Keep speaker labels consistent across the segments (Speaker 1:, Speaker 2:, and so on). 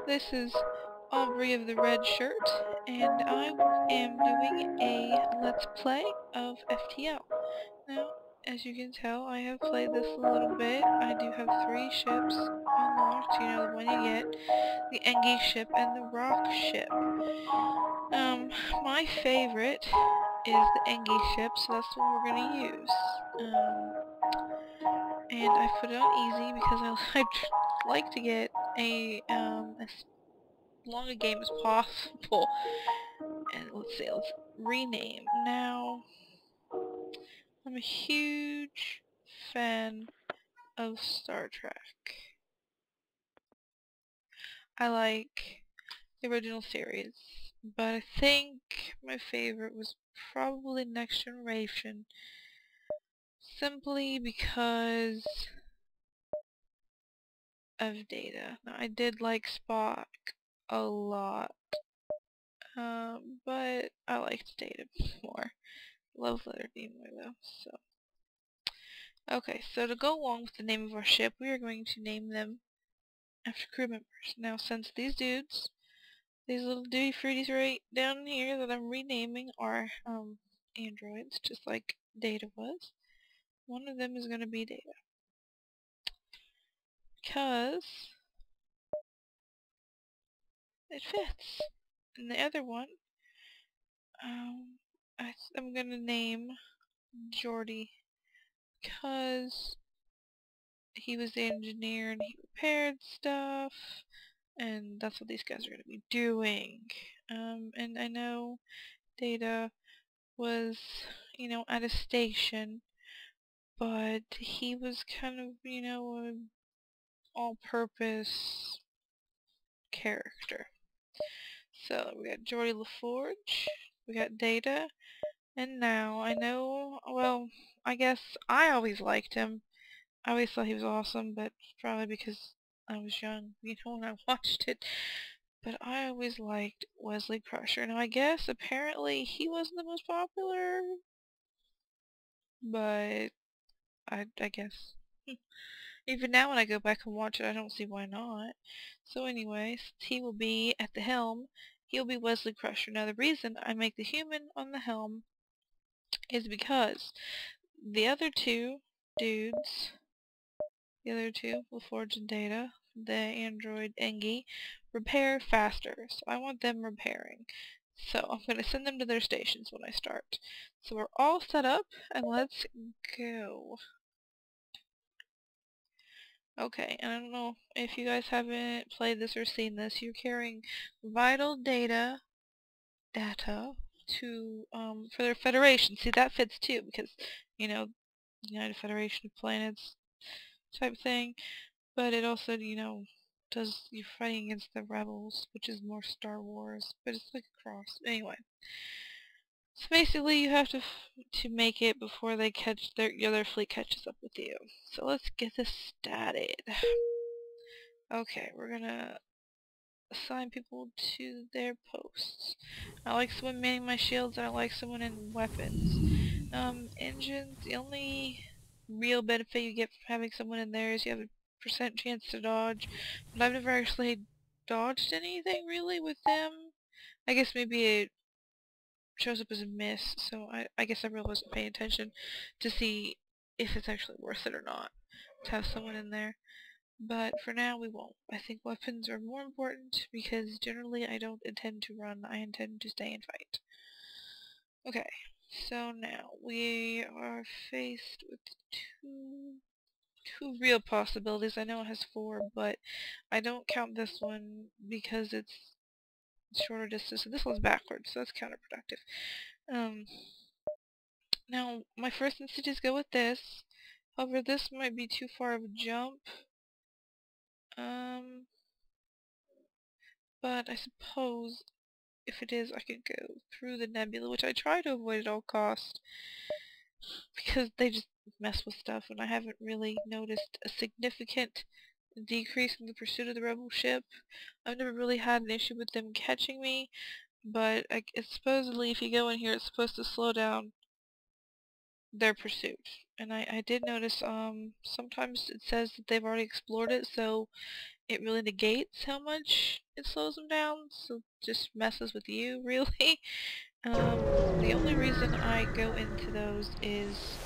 Speaker 1: This is Aubrey of the Red Shirt, and I am doing a Let's Play of FTL. Now, as you can tell, I have played this a little bit. I do have 3 ships unlocked, you know, the one you get, the Engi ship, and the Rock ship. My favorite is the Engi ship, so that's the one we're gonna use. And I put it on easy because I like to get as long a game as possible. And let's see, let's rename. Now, I'm a huge fan of Star Trek. I like the original series, but I think my favorite was probably Next Generation, simply because of Data. Now, I did like Spock a lot, but I liked Data more. Love letter anyway though, so. Okay, so to go along with the name of our ship, we are going to name them after crew members. Now, since these dudes, these little duty fruities right down here that I'm renaming are, androids, just like Data was, one of them is going to be Data. Because it fits. And the other one, I'm going to name Geordi, because he was the engineer and he repaired stuff, and that's what these guys are going to be doing. And I know Data was, you know, at a station, but he was kind of, you know, an all-purpose character. So we got Geordi LaForge, we got Data, and now I know, well, I guess I always liked him. I always thought he was awesome, but probably because I was young, you know, when I watched it. But I always liked Wesley Crusher. Now I guess apparently he wasn't the most popular, but I guess. Even now when I go back and watch it, I don't see why not. So anyways, he will be at the helm. He'll be Wesley Crusher. Now the reason I make the human on the helm is because the other two dudes, LaForge and Data, the android Engi, repair faster. So I want them repairing. So I'm going to send them to their stations when I start. So we're all set up, and let's go. Okay, and I don't know if you guys haven't played this or seen this, you're carrying vital data to, for their Federation. See, that fits too, because, you know, United Federation of Planets type thing, but it also, you know, does, you're fighting against the rebels, which is more Star Wars, but it's like a cross. Anyway. So basically you have to make it before they catch their other fleet catches up with you. So let's get this started. Okay, we're gonna assign people to their posts. I like someone manning my shields, and I like someone in weapons. Engines, the only real benefit you get from having someone in there is you have a % chance to dodge, but I've never actually dodged anything really with them. I guess maybe it shows up as a miss, so I guess I really wasn't paying attention to see if it's actually worth it or not to have someone in there. But for now we won't. I think weapons are more important because generally I don't intend to run, I intend to stay and fight. Okay, so now we are faced with two real possibilities. I know it has 4, but I don't count this one because it's shorter distance, so this one's backwards, so that's counterproductive. Now, my first instinct is go with this. However, this might be too far of a jump. But I suppose if it is, I could go through the nebula, which I try to avoid at all costs, because they just mess with stuff, and I haven't really noticed a significant decrease in the pursuit of the rebel ship. I've never really had an issue with them catching me, but it's supposedly if you go in here, it's supposed to slow down their pursuit. And I did notice, sometimes it says that they've already explored it, so it really negates how much it slows them down, so it just messes with you, really. The only reason I go into those is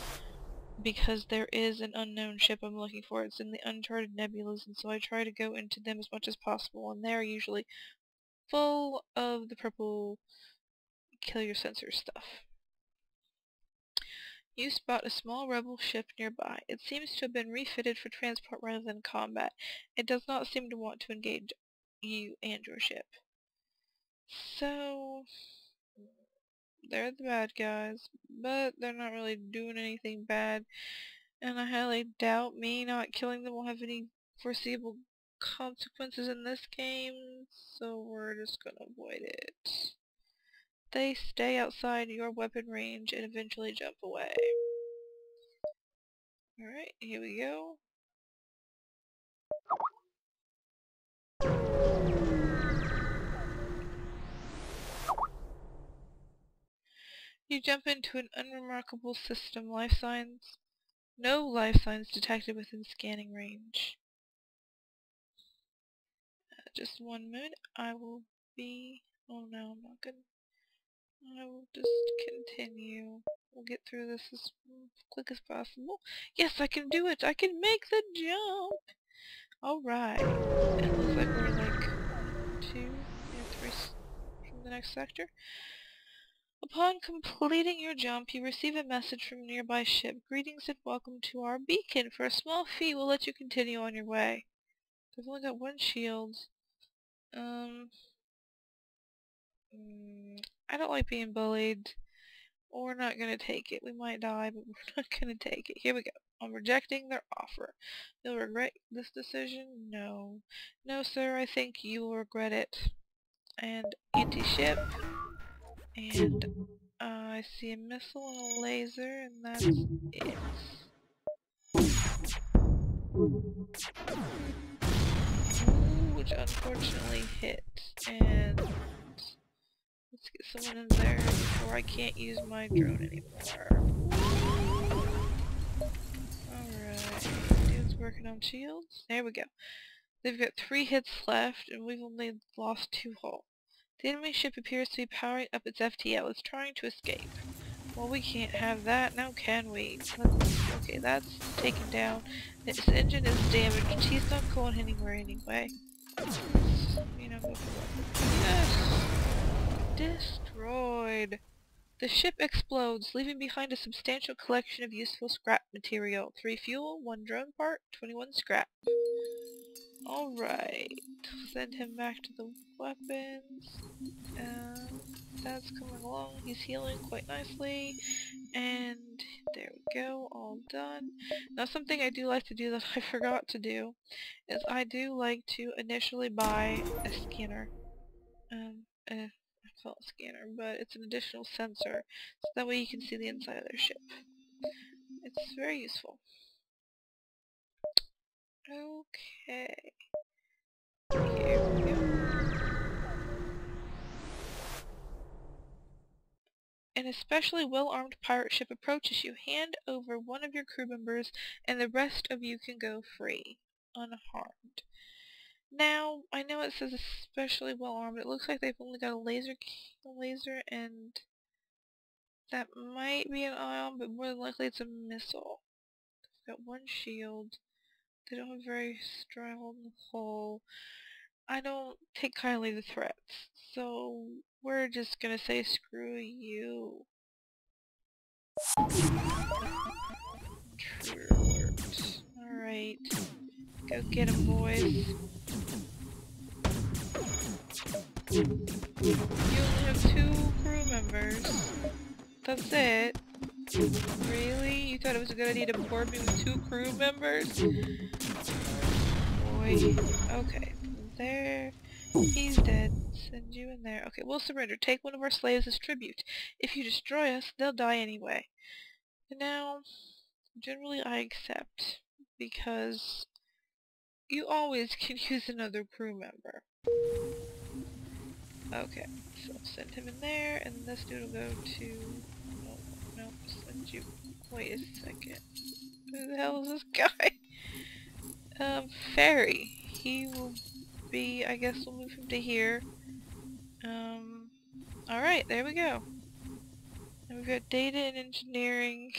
Speaker 1: because there is an unknown ship I'm looking for. It's in the uncharted nebulas, and so I try to go into them as much as possible, and they're usually full of the purple kill your sensor stuff. You spot a small rebel ship nearby. It seems to have been refitted for transport rather than combat. It does not seem to want to engage you and your ship. So, they're the bad guys, but they're not really doing anything bad, and I highly doubt me not killing them will have any foreseeable consequences in this game, so we're just gonna avoid it. They stay outside your weapon range and eventually jump away. Alright, here we go. You jump into an unremarkable system. Life signs. No life signs detected within scanning range. Just 1 minute. I will be... Oh no, I'm not gonna... I will just continue. We'll get through this as quick as possible. Yes, I can do it! I can make the jump! Alright. It looks like we're like 1, 2, and 3 from the next sector. Upon completing your jump, you receive a message from a nearby ship. Greetings and welcome to our beacon. For a small fee, we'll let you continue on your way. They've only got 1 shield. I don't like being bullied. We're not gonna take it. We might die, but we're not gonna take it. Here we go. I'm rejecting their offer. You'll regret this decision? No. No, sir, I think you will regret it. And anti-ship. And I see a missile and a laser, and that's it. Ooh, which unfortunately hit. And let's get someone in there before I can't use my drone anymore. Alright, dude's working on shields. There we go. They've got 3 hits left, and we've only lost 2 hull. The enemy ship appears to be powering up its FTL. It's trying to escape. Well, we can't have that, now can we? Okay, that's taken down. Its engine is damaged. He's not going anywhere anyway. You know, go for it. Yes! Destroyed! The ship explodes, leaving behind a substantial collection of useful scrap material. 3 fuel, 1 drone part, 21 scrap. Alright. Send him back to the weapons. That's coming along. He's healing quite nicely. And there we go, all done. Now something I do like to do that I forgot to do is I do like to initially buy a scanner. I call it a scanner, but it's an additional sensor, so that way you can see the inside of their ship. It's very useful. Okay. Here we go. An especially well-armed pirate ship approaches you. Hand over one of your crew members, and the rest of you can go free, unharmed. Now, I know it says especially well-armed. It looks like they've only got a laser, and that might be an ion, but more than likely it's a missile. They've got 1 shield. They don't have very strong hull. I don't take kindly to threats, so we're just gonna say screw you. True alert. Alright. Go get 'em, boys. You only have 2 crew members. That's it. Really? You thought it was a good idea to board me with 2 crew members? Boy. Okay. There. He's dead. Send you in there. Okay, we'll surrender. Take one of our slaves as tribute. If you destroy us, they'll die anyway. And now, generally I accept, because you always can use another crew member. Okay, so send him in there, and this dude will go to... No, send you... Wait a second. Who the hell is this guy? Ferry. He will be, I guess we'll move him to here. Alright, there we go. And we've got data and engineering.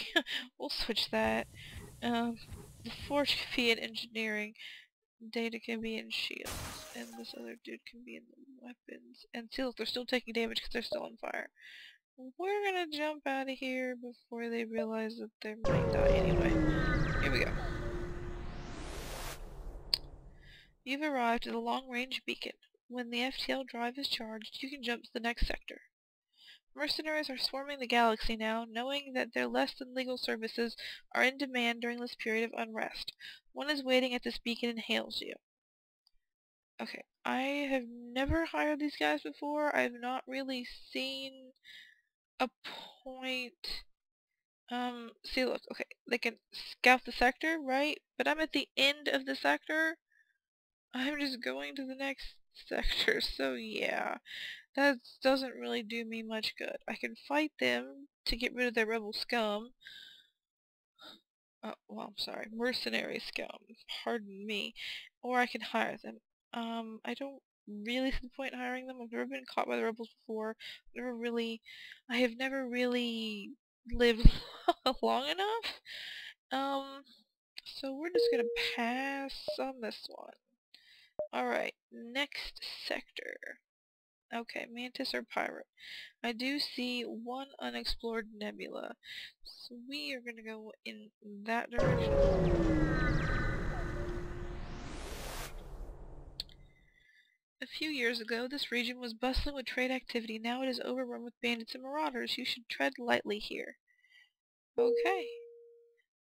Speaker 1: We'll switch that. The forge can be in engineering. Data can be in shields. And this other dude can be in the weapons. And see, look, they're still taking damage because they're still on fire. We're gonna jump out of here before they realize that they might die anyway. Here we go. You've arrived at a long-range beacon. When the FTL drive is charged, you can jump to the next sector. Mercenaries are swarming the galaxy now, knowing that their less-than-legal services are in demand during this period of unrest. One is waiting at this beacon and hails you. Okay, I have never hired these guys before. I've not really seen a point. See, look, okay, they can scout the sector, right? But I'm at the end of the sector. I'm just going to the next sector, so yeah. That doesn't really do me much good. I can fight them to get rid of their rebel scum. Well, I'm sorry, mercenary scum. Pardon me. Or I can hire them. I don't really see the point in hiring them. I've never been caught by the rebels before. I have never really lived long enough. So we're just gonna pass on this one. Alright, next sector. Okay, Mantis or Pirate. I do see one unexplored nebula. So we are gonna go in that direction. A few years ago, this region was bustling with trade activity. Now it is overrun with bandits and marauders. You should tread lightly here. Okay.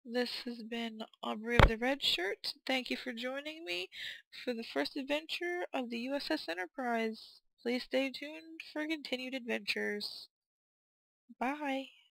Speaker 1: This has been Aubrey of the Red Shirt. Thank you for joining me for the first adventure of the USS Enterprise. Please stay tuned for continued adventures. Bye.